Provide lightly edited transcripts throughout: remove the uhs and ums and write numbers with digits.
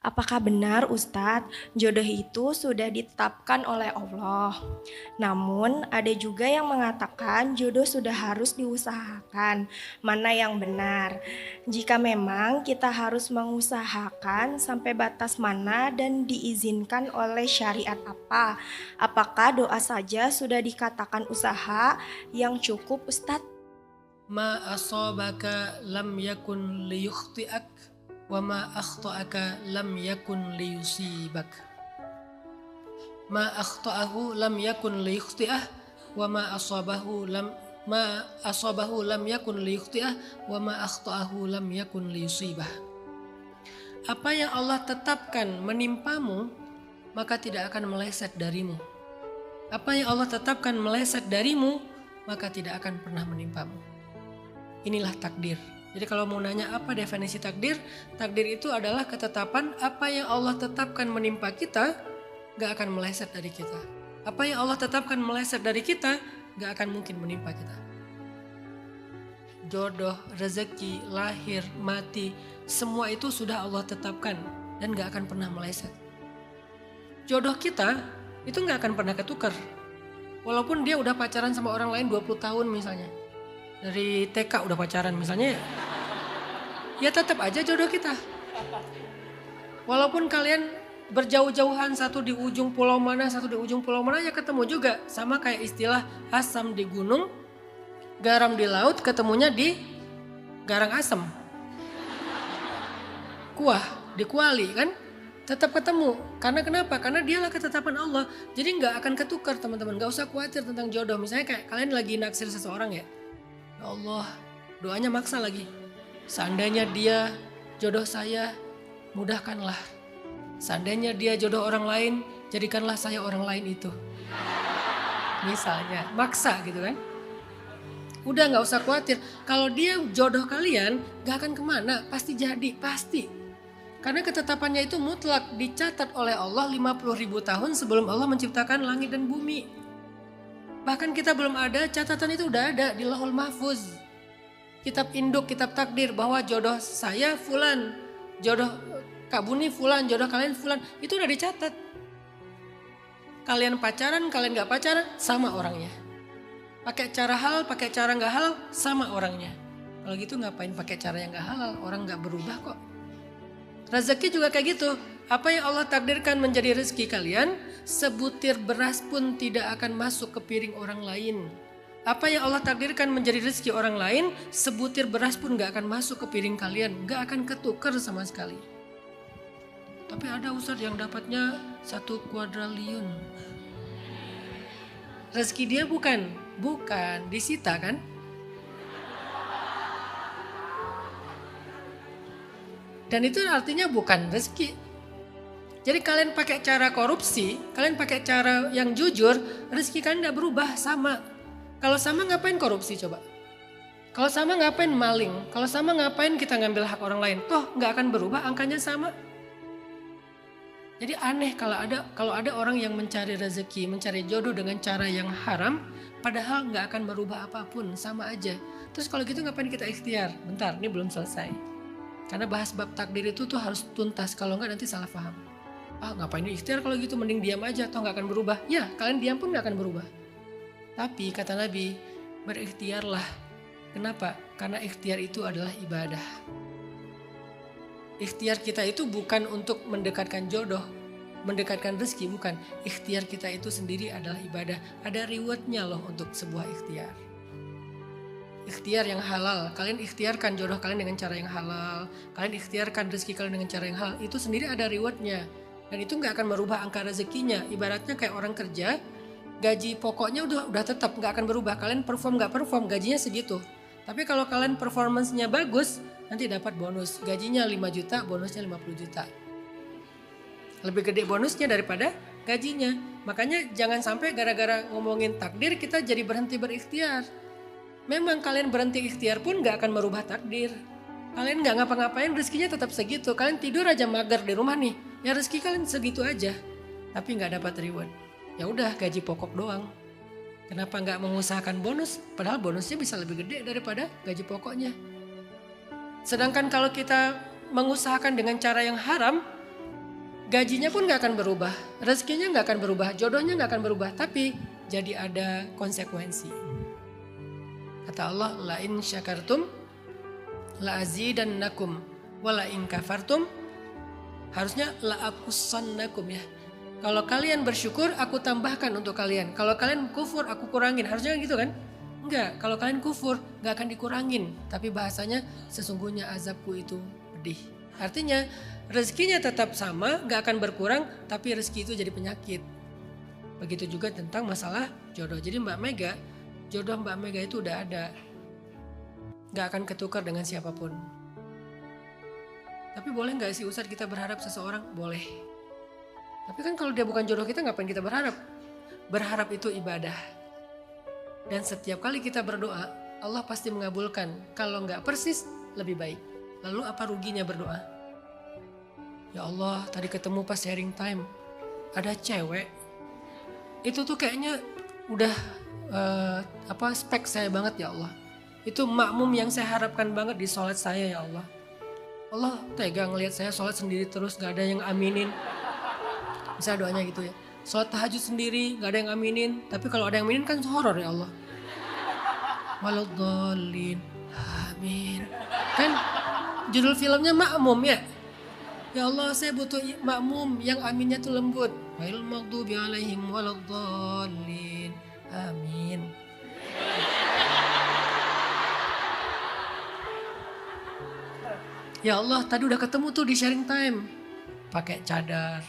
Apakah benar Ustadz, jodoh itu sudah ditetapkan oleh Allah? Namun ada juga yang mengatakan jodoh sudah harus diusahakan. Mana yang benar? Jika memang kita harus mengusahakan sampai batas mana dan diizinkan oleh syariat apa? Apakah doa saja sudah dikatakan usaha yang cukup Ustadz? Ma asabaka lam yakun liyukhti'ak wa ma akhta'aka lam yakun liyusibak. Ma akhta'ahu lam yakun liyukhti'ah wa ma asabahu lam yakun liyukhti'ah wa ma akhta'ahu lam yakun liyusibah. Apa yang Allah tetapkan menimpamu maka tidak akan meleset darimu. Apa yang Allah tetapkan meleset darimu maka tidak akan pernah menimpamu. Inilah takdir. Jadi kalau mau nanya apa definisi takdir, takdir itu adalah ketetapan apa yang Allah tetapkan menimpa kita, gak akan meleset dari kita. Apa yang Allah tetapkan meleset dari kita, gak akan mungkin menimpa kita. Jodoh, rezeki, lahir, mati, semua itu sudah Allah tetapkan dan gak akan pernah meleset. Jodoh kita itu gak akan pernah ketukar. Walaupun dia udah pacaran sama orang lain 20 tahun misalnya. Dari TK udah pacaran misalnya, ya tetap aja jodoh kita. Walaupun kalian berjauh-jauhan, satu di ujung pulau mana, satu di ujung pulau mana, ya ketemu juga. Sama kayak istilah asam di gunung, garam di laut, ketemunya di garang asam. Kuah di kuali kan, tetap ketemu. Karena kenapa? Karena dialah ketetapan Allah. Jadi nggak akan ketukar teman-teman, nggak usah khawatir tentang jodoh. Misalnya kayak kalian lagi naksir seseorang ya. Ya Allah, doanya maksa lagi. Seandainya dia jodoh saya, mudahkanlah. Seandainya dia jodoh orang lain, jadikanlah saya orang lain itu. Misalnya, maksa gitu kan. Udah gak usah khawatir. Kalau dia jodoh kalian, gak akan kemana, pasti jadi, pasti. Karena ketetapannya itu mutlak, dicatat oleh Allah 50.000 tahun sebelum Allah menciptakan langit dan bumi. Bahkan kita belum ada, catatan itu udah ada di Lauhul Mahfuz. Kitab induk, kitab takdir bahwa jodoh saya fulan, jodoh Kak Buni fulan, jodoh kalian fulan, itu udah dicatat. Kalian pacaran, kalian gak pacaran, sama orangnya. Pakai cara halal, pakai cara gak halal, sama orangnya. Kalau gitu ngapain pakai cara yang gak halal, orang gak berubah kok. Rezeki juga kayak gitu. Apa yang Allah takdirkan menjadi rezeki kalian, sebutir beras pun tidak akan masuk ke piring orang lain. Apa yang Allah takdirkan menjadi rezeki orang lain, sebutir beras pun gak akan masuk ke piring kalian. Gak akan ketukar sama sekali. Tapi ada Ustadz yang dapatnya 1 kuadriliun. Rezeki dia bukan disita kan? Dan itu artinya bukan rezeki. Jadi kalian pakai cara korupsi, kalian pakai cara yang jujur, rezeki kalian gak berubah, sama. Kalau sama ngapain korupsi coba? Kalau sama ngapain maling? Kalau sama ngapain kita ngambil hak orang lain? Toh gak akan berubah, angkanya sama. Jadi aneh kalau ada orang yang mencari rezeki, mencari jodoh dengan cara yang haram, padahal gak akan merubah apapun, sama aja. Terus kalau gitu ngapain kita ikhtiar? Bentar, ini belum selesai. Karena bahas bab takdir itu tuh harus tuntas, kalau enggak nanti salah paham. Ngapain ikhtiar kalau gitu, mending diam aja, toh gak akan berubah. Ya, kalian diam pun gak akan berubah. Tapi kata Nabi, berikhtiarlah. Kenapa? Karena ikhtiar itu adalah ibadah. Ikhtiar kita itu bukan untuk mendekatkan jodoh, mendekatkan rezeki, bukan. Ikhtiar kita itu sendiri adalah ibadah. Ada rewardnya loh untuk sebuah ikhtiar. Ikhtiar yang halal, kalian ikhtiarkan jodoh kalian dengan cara yang halal, kalian ikhtiarkan rezeki kalian dengan cara yang halal, itu sendiri ada rewardnya. Dan itu gak akan merubah angka rezekinya. Ibaratnya kayak orang kerja, gaji pokoknya udah tetap gak akan berubah. Kalian perform gak perform, gajinya segitu. Tapi kalau kalian performance-nya bagus, nanti dapat bonus. Gajinya 5 juta, bonusnya 50 juta. Lebih gede bonusnya daripada gajinya. Makanya jangan sampai gara-gara ngomongin takdir kita jadi berhenti berikhtiar. Memang kalian berhenti ikhtiar pun gak akan merubah takdir. Kalian gak ngapa-ngapain, rezekinya tetap segitu. Kalian tidur aja mager di rumah nih, ya rezeki kalian segitu aja. Tapi gak dapat reward. Ya udah, gaji pokok doang. Kenapa gak mengusahakan bonus? Padahal bonusnya bisa lebih gede daripada gaji pokoknya. Sedangkan kalau kita mengusahakan dengan cara yang haram, gajinya pun gak akan berubah, rezekinya gak akan berubah, jodohnya gak akan berubah, tapi jadi ada konsekuensi. Kata Allah, la in syakartum la azidannakum wa la in kafartum, harusnya la akusannakum ya. Kalau kalian bersyukur, aku tambahkan untuk kalian. Kalau kalian kufur, aku kurangin. Harusnya gitu kan? Enggak, kalau kalian kufur gak akan dikurangin. Tapi bahasanya sesungguhnya azabku itu pedih. Artinya rezekinya tetap sama, gak akan berkurang, tapi rezeki itu jadi penyakit. Begitu juga tentang masalah jodoh. Jadi Mbak Mega, jodoh Mbak Mega itu udah ada. Gak akan ketukar dengan siapapun. Tapi boleh gak sih Ustadz kita berharap seseorang? Boleh. Tapi kan kalau dia bukan jodoh kita, ngapain kita berharap? Berharap itu ibadah. Dan setiap kali kita berdoa, Allah pasti mengabulkan. Kalau gak persis, lebih baik. Lalu apa ruginya berdoa? Ya Allah, tadi ketemu pas sharing time, ada cewek. Itu tuh kayaknya udah spek saya banget ya Allah. Itu makmum yang saya harapkan banget di sholat saya ya Allah. Allah tega ngelihat saya sholat sendiri terus gak ada yang aminin. Misalnya doanya gitu ya. Sholat tahajud sendiri gak ada yang aminin. Tapi kalau ada yang aminin kan horor ya Allah. Waladhdallin. Amin. Kan judul filmnya makmum ya. Ya Allah, saya butuh makmum yang aminnya tuh lembut. Ghairil maghdubi alaihim waladhdallin. Amin. Ya Allah, tadi udah ketemu tuh di sharing time. Pakai cadar.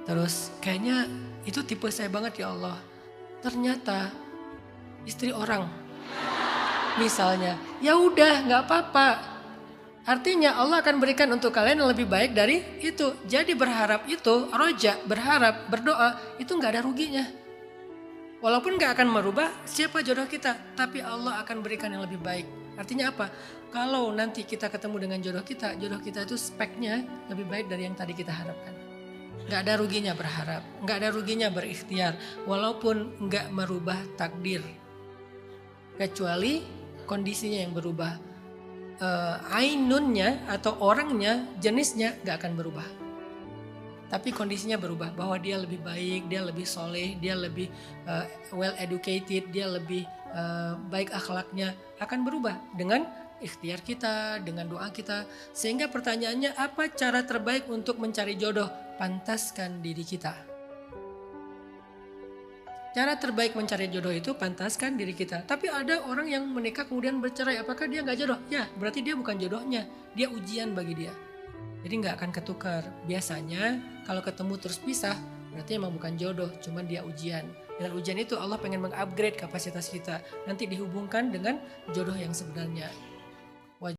Terus kayaknya itu tipe saya banget ya Allah. Ternyata istri orang. Misalnya, ya udah nggak apa-apa. Artinya Allah akan berikan untuk kalian yang lebih baik dari itu. Jadi berharap itu, roja, berharap, berdoa, itu gak ada ruginya. Walaupun gak akan merubah siapa jodoh kita, tapi Allah akan berikan yang lebih baik. Artinya apa? Kalau nanti kita ketemu dengan jodoh kita itu speknya lebih baik dari yang tadi kita harapkan. Gak ada ruginya berharap, gak ada ruginya berikhtiar, walaupun gak merubah takdir. Kecuali kondisinya yang berubah. Ainunnya atau orangnya, jenisnya gak akan berubah. Tapi kondisinya berubah, bahwa dia lebih baik, dia lebih soleh, dia lebih well educated, dia lebih baik akhlaknya, akan berubah dengan ikhtiar kita, dengan doa kita. Sehingga pertanyaannya, apa cara terbaik untuk mencari jodoh? Pantaskan diri kita. Cara terbaik mencari jodoh itu pantaskan diri kita. Tapi ada orang yang menikah kemudian bercerai. Apakah dia gak jodoh? Ya, berarti dia bukan jodohnya. Dia ujian bagi dia. Jadi gak akan ketukar. Biasanya kalau ketemu terus pisah, berarti emang bukan jodoh, cuman dia ujian. Dengan ujian itu Allah pengen mengupgrade kapasitas kita. Nanti dihubungkan dengan jodoh yang sebenarnya.